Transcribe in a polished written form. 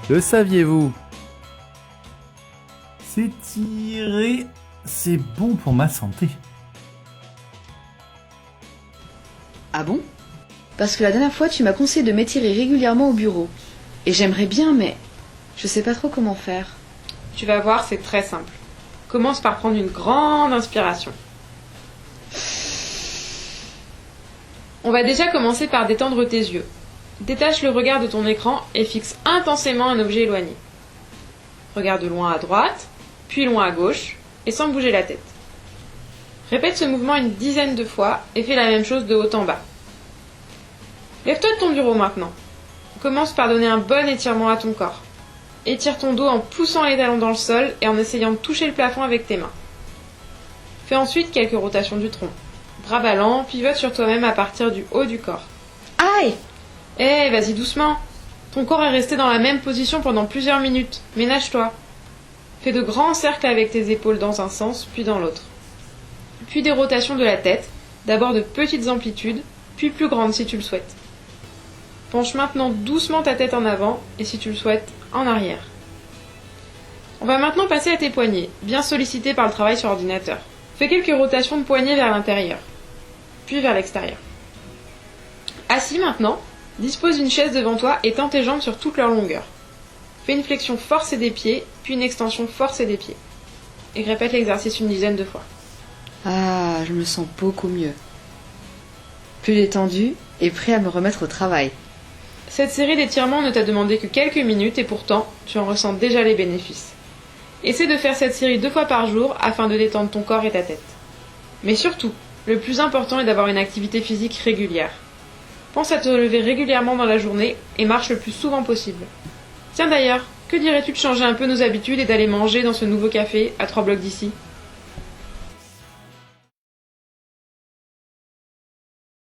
Le saviez-vous? S'étirer, c'est bon pour ma santé. Ah bon? Parce que la dernière fois, tu m'as conseillé de m'étirer régulièrement au bureau. Et j'aimerais bien, mais je sais pas trop comment faire. Tu vas voir, c'est très simple. Commence par prendre une grande inspiration. On va déjà commencer par détendre tes yeux. Détache le regard de ton écran et fixe intensément un objet éloigné. Regarde loin à droite, puis loin à gauche, et sans bouger la tête. Répète ce mouvement une dizaine de fois et fais la même chose de haut en bas. Lève-toi de ton bureau maintenant. Commence par donner un bon étirement à ton corps. Étire ton dos en poussant les talons dans le sol et en essayant de toucher le plafond avec tes mains. Fais ensuite quelques rotations du tronc. Bras ballants, pivote sur toi-même à partir du haut du corps. Aïe! Vas-y doucement. Ton corps est resté dans la même position pendant plusieurs minutes. Ménage-toi. Fais de grands cercles avec tes épaules dans un sens, puis dans l'autre. Puis des rotations de la tête, d'abord de petites amplitudes, puis plus grandes si tu le souhaites. Penche maintenant doucement ta tête en avant, et si tu le souhaites, en arrière. On va maintenant passer à tes poignets, bien sollicités par le travail sur ordinateur. Fais quelques rotations de poignets vers l'intérieur, puis vers l'extérieur. Assis maintenant, dispose une chaise devant toi et tends tes jambes sur toute leur longueur. Fais une flexion forcée des pieds, puis une extension forcée des pieds. Et répète l'exercice une dizaine de fois. Ah, je me sens beaucoup mieux. Plus détendu et prêt à me remettre au travail. Cette série d'étirements ne t'a demandé que quelques minutes et pourtant, tu en ressens déjà les bénéfices. Essaie de faire cette série 2 fois par jour afin de détendre ton corps et ta tête. Mais surtout, le plus important est d'avoir une activité physique régulière. Pense à te lever régulièrement dans la journée et marche le plus souvent possible. Tiens d'ailleurs, que dirais-tu de changer un peu nos habitudes et d'aller manger dans ce nouveau café à 3 blocs d'ici ?